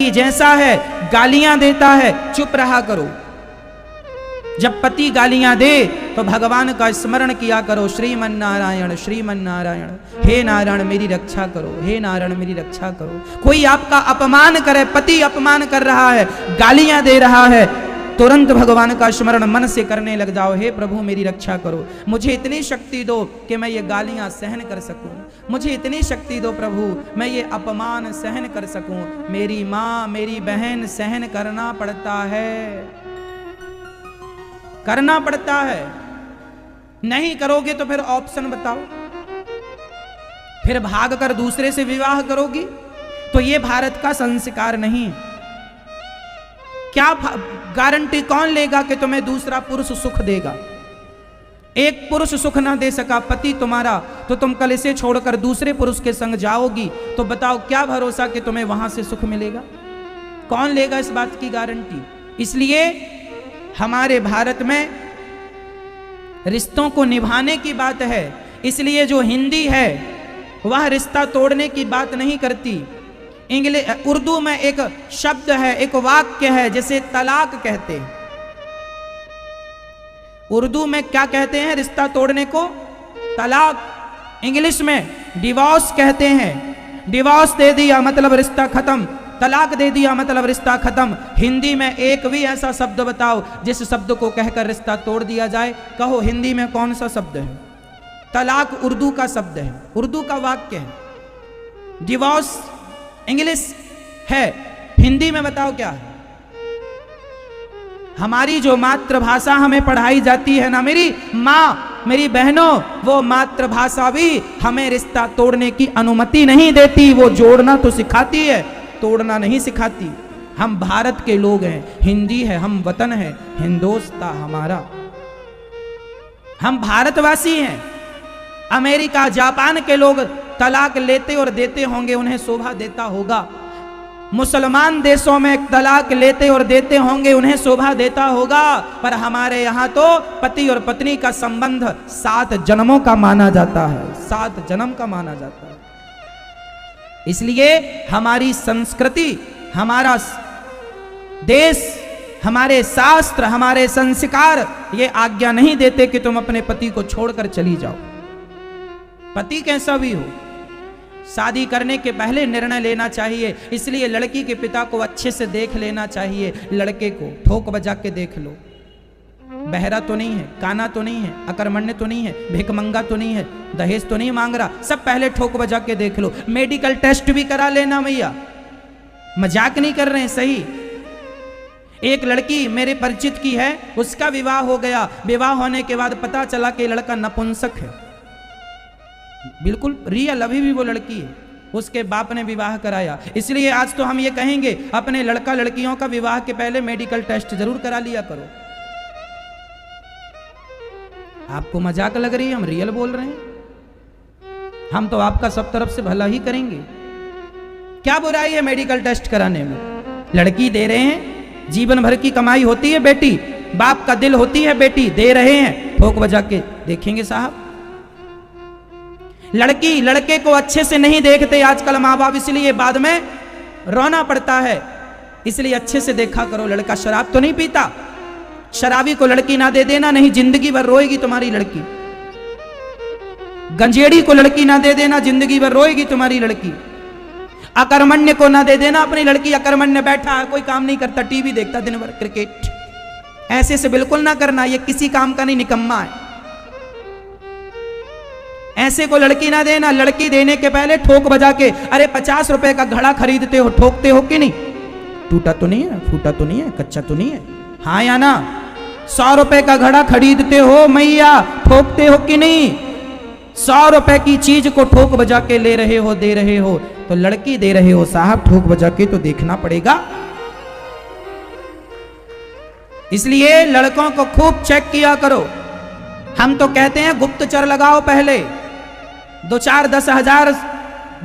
पति जैसा है गालियां देता है, चुप रहा करो। जब पति गालियां दे तो भगवान का स्मरण किया करो, श्रीमन नारायण श्रीमन नारायण, हे नारायण मेरी रक्षा करो, हे नारायण मेरी रक्षा करो। कोई आपका अपमान करे, पति अपमान कर रहा है, गालियां दे रहा है, तुरंत भगवान का स्मरण मन से करने लग जाओ, हे प्रभु मेरी रक्षा करो, मुझे इतनी शक्ति दो कि मैं ये गालियां सहन कर सकूं, मुझे इतनी शक्ति दो प्रभु मैं ये अपमान सहन कर सकूं। मेरी माँ मेरी बहन सहन करना पड़ता है, करना पड़ता है। नहीं करोगे तो फिर ऑप्शन बताओ, फिर भाग कर दूसरे से विवाह करोगी, तो ये भारत का संस्कार नहीं। क्या गारंटी कौन लेगा कि तुम्हें दूसरा पुरुष सुख देगा? एक पुरुष सुख ना दे सका पति तुम्हारा, तो तुम कल इसे छोड़कर दूसरे पुरुष के संग जाओगी, तो बताओ क्या भरोसा कि तुम्हें वहां से सुख मिलेगा? कौन लेगा इस बात की गारंटी? इसलिए हमारे भारत में रिश्तों को निभाने की बात है, इसलिए जो हिंदी है वह रिश्ता तोड़ने की बात नहीं करती। उर्दू में एक शब्द है, एक वाक्य है जिसे तलाक कहते हैं। उर्दू में क्या कहते हैं रिश्ता तोड़ने को? तलाक। इंग्लिश में डिवोर्स कहते हैं। डिवोर्स दे दिया मतलब रिश्ता खत्म, तलाक दे दिया मतलब रिश्ता खत्म। हिंदी में एक भी ऐसा शब्द बताओ जिस शब्द को कहकर रिश्ता तोड़ दिया जाए। कहो हिंदी में कौन सा शब्द है? तलाक उर्दू का शब्द है, उर्दू का वाक्य है। डिवोर्स इंग्लिश है, हिंदी में बताओ क्या है? हमारी जो मातृभाषा हमें पढ़ाई जाती है ना मेरी माँ मेरी बहनों, वो मातृभाषा भी हमें रिश्ता तोड़ने की अनुमति नहीं देती। वो जोड़ना तो सिखाती है, तोड़ना नहीं सिखाती। हम भारत के लोग हैं, हिंदी है, हम वतन है, हिंदुस्तान हमारा, हम भारतवासी हैं। अमेरिका जापान के लोग तलाक लेते और देते होंगे, उन्हें शोभा देता होगा। मुसलमान देशों में तलाक लेते और देते होंगे, उन्हें शोभा देता होगा। पर हमारे यहाँ तो पति और पत्नी का संबंध 7 जन्मों का माना जाता है, 7 जन्म का माना जाता है। इसलिए हमारी संस्कृति, हमारा देश, हमारे शास्त्र, हमारे संस्कार ये आज्ञा नहीं देते कि तुम अपने पति को छोड़कर चली जाओ। पति कैसा भी हो, शादी करने के पहले निर्णय लेना चाहिए। इसलिए लड़की के पिता को अच्छे से देख लेना चाहिए। लड़के को ठोक बजा के देख लो, बहरा तो नहीं है, काना तो नहीं है, अकर्मण्य तो नहीं है, भिखमंगा तो नहीं है, दहेज तो नहीं मांग रहा, सब पहले ठोक बजा के देख लो। मेडिकल टेस्ट भी करा लेना भैया, मजाक नहीं कर रहे हैं, सही। एक लड़की मेरे परिचित की है, उसका विवाह हो गया। विवाह होने के बाद पता चला कि लड़का नपुंसक है, बिल्कुल रियल, अभी भी वो लड़की है। उसके बाप ने विवाह कराया। इसलिए आज तो हम ये कहेंगे अपने लड़का लड़कियों का विवाह के पहले मेडिकल टेस्ट जरूर करा लिया करो। आपको मजाक लग रही है, हम रियल बोल रहे हैं। हम तो आपका सब तरफ से भला ही करेंगे। क्या बुराई है मेडिकल टेस्ट कराने में? लड़की दे रहे हैं, जीवन भर की कमाई होती है बेटी, बाप का दिल होती है बेटी, दे रहे हैं, ठोक बजा के देखेंगे साहब। लड़की लड़के को अच्छे से नहीं देखते आजकल माँ बाप, इसलिए बाद में रोना पड़ता है। इसलिए अच्छे से देखा करो। लड़का शराब तो नहीं पीता, शराबी को लड़की ना दे देना, नहीं जिंदगी भर रोएगी तुम्हारी लड़की। गंजेड़ी को लड़की ना दे देना, जिंदगी भर रोएगी तुम्हारी लड़की। अकर्मण्य को ना दे देना अपनी लड़की। अकर्मण्य बैठा है, कोई काम नहीं करता, टीवी देखता दिन भर, क्रिकेट, ऐसे से बिल्कुल ना करना, ये किसी काम का नहीं, निकम्मा है। ऐसे को लड़की ना देना। लड़की देने के पहले ठोक बजा के, अरे 50 रुपए का घड़ा खरीदते हो, ठोकते हो कि नहीं? टूटा तो नहीं है, फूटा तो नहीं है, कच्चा तो नहीं है, हाँ या ना? 100 रुपए का घड़ा खरीदते हो मैया, ठोकते हो कि नहीं? 100 रुपए की चीज को ठोक बजा के ले रहे हो, दे रहे हो, तो लड़की दे रहे हो साहब, ठोक बजा के तो देखना पड़ेगा। इसलिए लड़कों को खूब चेक किया करो। हम तो कहते हैं गुप्तचर लगाओ, पहले 2-4 10 हजार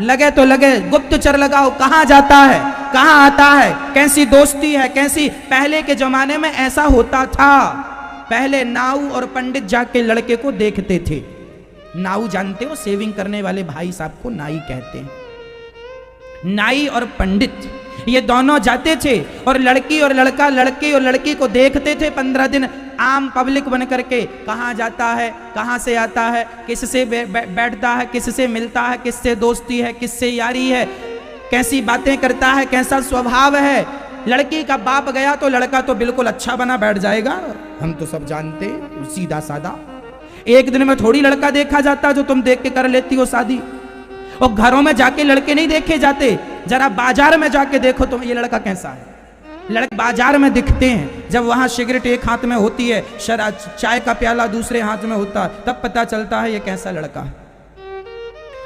लगे तो लगे, गुप्तचर लगाओ। कहां जाता है, कहां आता है, कैसी दोस्ती है, कैसी। पहले के जमाने में ऐसा होता था। पहले नाऊ और पंडित जाके लड़के को देखते थे। नाऊ जानते हो, सेविंग करने वाले भाई साहब को नाई कहते हैं। नाई और पंडित ये दोनों जाते थे और लड़की और लड़का, लड़के और लड़की को देखते थे 15 दिन आम पब्लिक बन करके, कहाँ जाता है, कहाँ से आता है, किससे बैठता है, किससे मिलता है, किससे दोस्ती है, किससे यारी है, कैसी बातें करता है, कैसा स्वभाव है। लड़की का बाप गया तो लड़का तो बिल्कुल अच्छा बना बैठ जाएगा, हम तो सब जानते, सीधा साधा। एक दिन में थोड़ी लड़का देखा जाता जो तुम देख के कर लेती हो शादी। और घरों में जाके लड़के नहीं देखे जाते, जरा बाजार में जाके देखो तो ये लड़का कैसा है। लड़के बाजार में दिखते हैं, जब वहां सिगरेट एक हाथ में होती है, शराब चाय का प्याला दूसरे हाथ में होता है, तब पता चलता है ये कैसा लड़का है।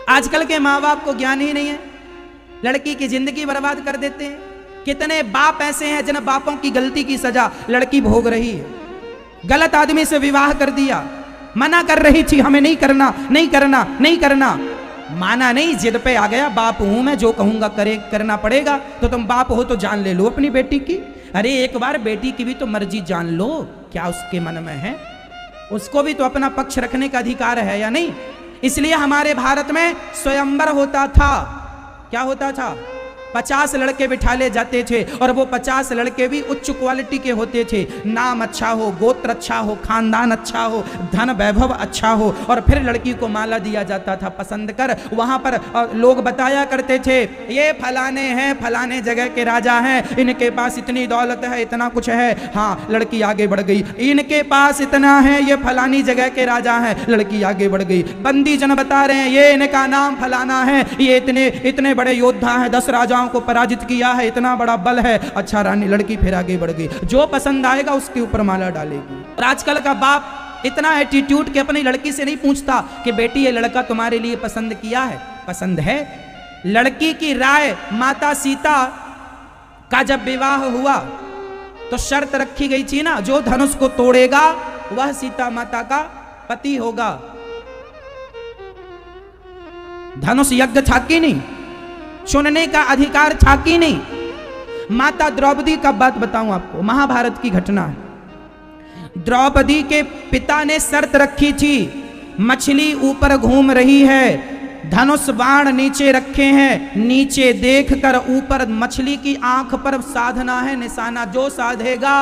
आजकल के माँ बाप को ज्ञान ही नहीं है, लड़की की जिंदगी बर्बाद कर देते हैं। कितने बाप ऐसे हैं जिन बापों की गलती की सजा लड़की भोग रही है। गलत आदमी से विवाह कर दिया, मना कर रही थी हमें नहीं करना, नहीं करना, नहीं करना, माना नहीं, जिद पे आ गया, बाप हूं मैं, जो कहूंगा करे करना पड़ेगा। तो तुम बाप हो तो जान ले लो अपनी बेटी की। अरे एक बार बेटी की भी तो मर्जी जान लो, क्या उसके मन में है, उसको भी तो अपना पक्ष रखने का अधिकार है या नहीं। इसलिए हमारे भारत में स्वयंवर होता था। क्या होता था? 50 लड़के बिठा ले जाते थे और वो 50 लड़के भी उच्च क्वालिटी के होते थे। नाम अच्छा हो, गोत्र अच्छा हो, खानदान अच्छा हो, धन वैभव अच्छा हो, और फिर लड़की को माला दिया जाता था पसंद कर। वहां पर लोग बताया करते थे ये फलाने हैं, फलाने जगह के राजा हैं, इनके पास इतनी दौलत है, इतना कुछ है। हाँ, लड़की आगे बढ़ गई, इनके पास इतना है, ये फलानी जगह के राजा हैं, लड़की आगे बढ़ गई। बंदी जन बता रहे हैं ये इनका नाम फलाना है, ये इतने इतने बड़े योद्धा हैं, 10 राजाओं को पराजित किया है, इतना बड़ा बल है। अच्छा रानी, लड़की फिर आगे बढ़ गई, जो पसंद आएगा उसके ऊपर माला डालेगी। और आजकल का बाप इतना एटीट्यूड कि अपनी लड़की से नहीं पूछता कि बेटी ये लड़का तुम्हारे लिए पसंद किया है, पसंद है। लड़की की राय, माता सीता का जब विवाह हुआ तो शर्त रखी गई थी ना, जो धनुष को तोड़ेगा वह सीता माता का पति होगा। धनुष यज्ञ था कि नहीं, चुनने का अधिकार था कि नहीं। माता द्रौपदी का बात बताऊं आपको, महाभारत की घटना है। द्रौपदी के पिता ने शर्त रखी थी, मछली ऊपर घूम रही है, धनुष बाण नीचे रखे हैं, नीचे देखकर ऊपर मछली की आंख पर साधना है निशाना, जो साधेगा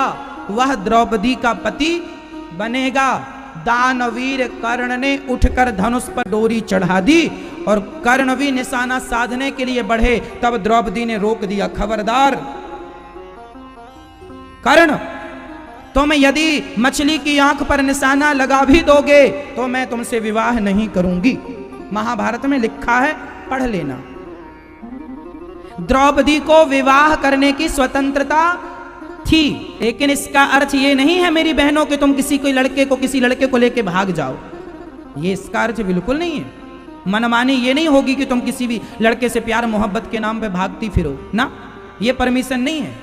वह द्रौपदी का पति बनेगा। दानवीर कर्ण ने उठकर धनुष पर डोरी चढ़ा दी और कर्ण भी निशाना साधने के लिए बढ़े, तब द्रौपदी ने रोक दिया, खबरदार कर्ण, तुम यदि मछली की आंख पर निशाना लगा भी दोगे तो मैं तुमसे विवाह नहीं करूंगी। महाभारत में लिखा है, पढ़ लेना। द्रौपदी को विवाह करने की स्वतंत्रता थी, लेकिन इसका अर्थ ये नहीं है मेरी बहनों कि तुम किसी लड़के को लेके भाग जाओ, ये इसका अर्थ बिल्कुल नहीं है। मनमानी ये नहीं होगी कि तुम किसी भी लड़के से प्यार मोहब्बत के नाम पे भागती फिरो ना, ये परमिशन नहीं है।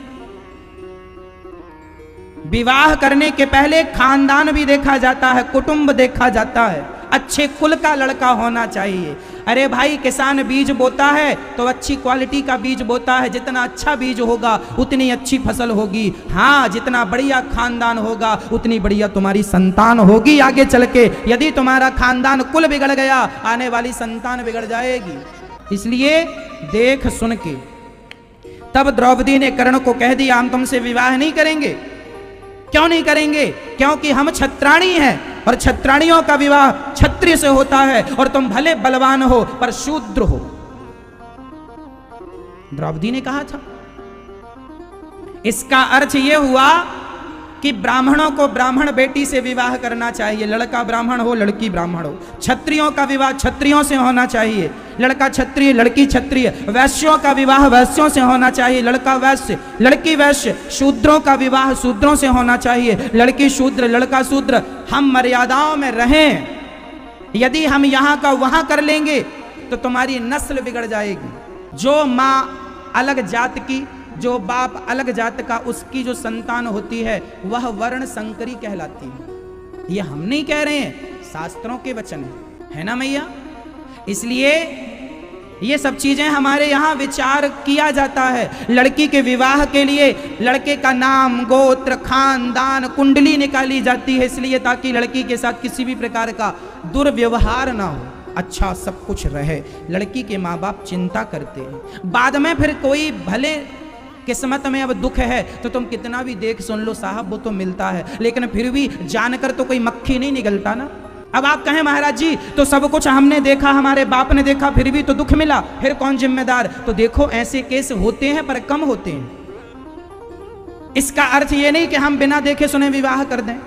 विवाह करने के पहले खानदान भी देखा जाता है, कुटुंब देखा जाता है, अच्छे कुल का लड़का होना चाहिए। अरे भाई, किसान बीज बोता है तो अच्छी क्वालिटी का बीज बोता है, जितना अच्छा बीज होगा उतनी अच्छी फसल होगी। हाँ, जितना बढ़िया खानदान होगा उतनी बढ़िया तुम्हारी संतान होगी आगे चल के। यदि तुम्हारा खानदान कुल बिगड़ गया, आने वाली संतान बिगड़ जाएगी। इसलिए देख सुन के तब द्रौपदी ने कर्ण को कह दिया, हम तुमसे विवाह नहीं करेंगे। क्यों नहीं करेंगे? क्योंकि हम क्षत्राणी हैं और क्षत्राणियों का विवाह क्षत्रिय से होता है, और तुम भले बलवान हो पर शूद्र हो। द्रौपदी ने कहा था। इसका अर्थ यह हुआ कि ब्राह्मणों को ब्राह्मण बेटी से विवाह करना चाहिए, लड़का ब्राह्मण हो लड़की ब्राह्मण हो। क्षत्रियों का विवाह क्षत्रियों से होना चाहिए, लड़का क्षत्रिय लड़की क्षत्रिय। वैश्यों का विवाह वैश्यों से होना चाहिए, लड़का वैश्य लड़की वैश्य। शूद्रों का विवाह शूद्रों से होना चाहिए, लड़की शूद्र लड़का शूद्र। हम मर्यादाओं में रहें, यदि हम यहाँ का वहाँ कर लेंगे तो तुम्हारी नस्ल बिगड़ जाएगी। जो माँ अलग जात की, जो बाप अलग जात का, उसकी जो संतान होती है वह वर्ण संकरी कहलाती है। ये हम नहीं कह रहे हैं, शास्त्रों के वचन है ना मैया। इसलिए ये सब चीजें हमारे यहाँ विचार किया जाता है। लड़की के विवाह के लिए लड़के का नाम, गोत्र, खानदान, कुंडली निकाली जाती है, इसलिए ताकि लड़की के साथ किसी भी प्रकार का दुर्व्यवहार ना हो। अच्छा सब कुछ रहे। लड़की के माँ बाप चिंता करते हैं, बाद में फिर कोई भले किस्मत में अब दुख है तो तुम कितना भी देख सुन लो साहब वो तो मिलता है, लेकिन फिर भी जानकर तो कोई मक्खी नहीं निकलता ना। अब आप कहें महाराज जी तो सब कुछ हमने देखा, हमारे बाप ने देखा, फिर भी तो दुख मिला, फिर कौन जिम्मेदार? तो देखो ऐसे केस होते हैं पर कम होते हैं। इसका अर्थ ये नहीं कि हम बिना देखे सुने विवाह कर दें।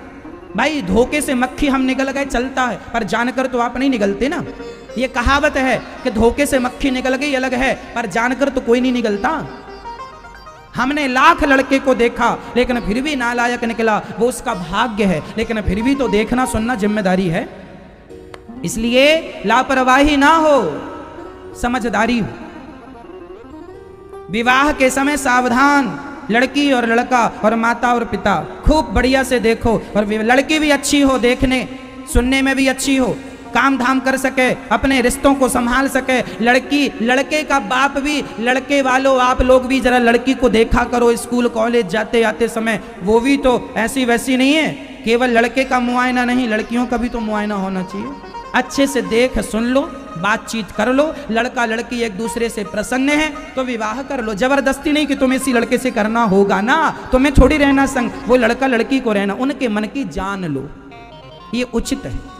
भाई धोखे से मक्खी हम निकल गए चलता है, पर जानकर तो आप नहीं निकलते ना। ये कहावत है कि धोखे से मक्खी निकल गई अलग है, पर जानकर तो कोई नहीं निकलता। हमने लाख लड़के को देखा लेकिन फिर भी नालायक निकला, वो उसका भाग्य है, लेकिन फिर भी तो देखना सुनना जिम्मेदारी है। इसलिए लापरवाही ना हो, समझदारी हो। विवाह के समय सावधान, लड़की और लड़का और माता और पिता खूब बढ़िया से देखो, और लड़की भी अच्छी हो, देखने सुनने में भी अच्छी हो, काम धाम कर सके, अपने रिश्तों को संभाल सके। लड़की लड़के का बाप भी, लड़के वालों आप लोग भी जरा लड़की को देखा करो स्कूल कॉलेज जाते आते समय, वो भी तो ऐसी वैसी नहीं है। केवल लड़के का मुआयना नहीं, लड़कियों का भी तो मुआयना होना चाहिए। अच्छे से देख सुन लो, बातचीत कर लो, लड़का लड़की एक दूसरे से प्रसन्न है तो विवाह कर लो। जबरदस्ती नहीं कि तुम्हें इसी लड़के से करना होगा ना, तुम्हें थोड़ी रहना संग, वो लड़का लड़की को रहना, उनके मन की जान लो, ये उचित है।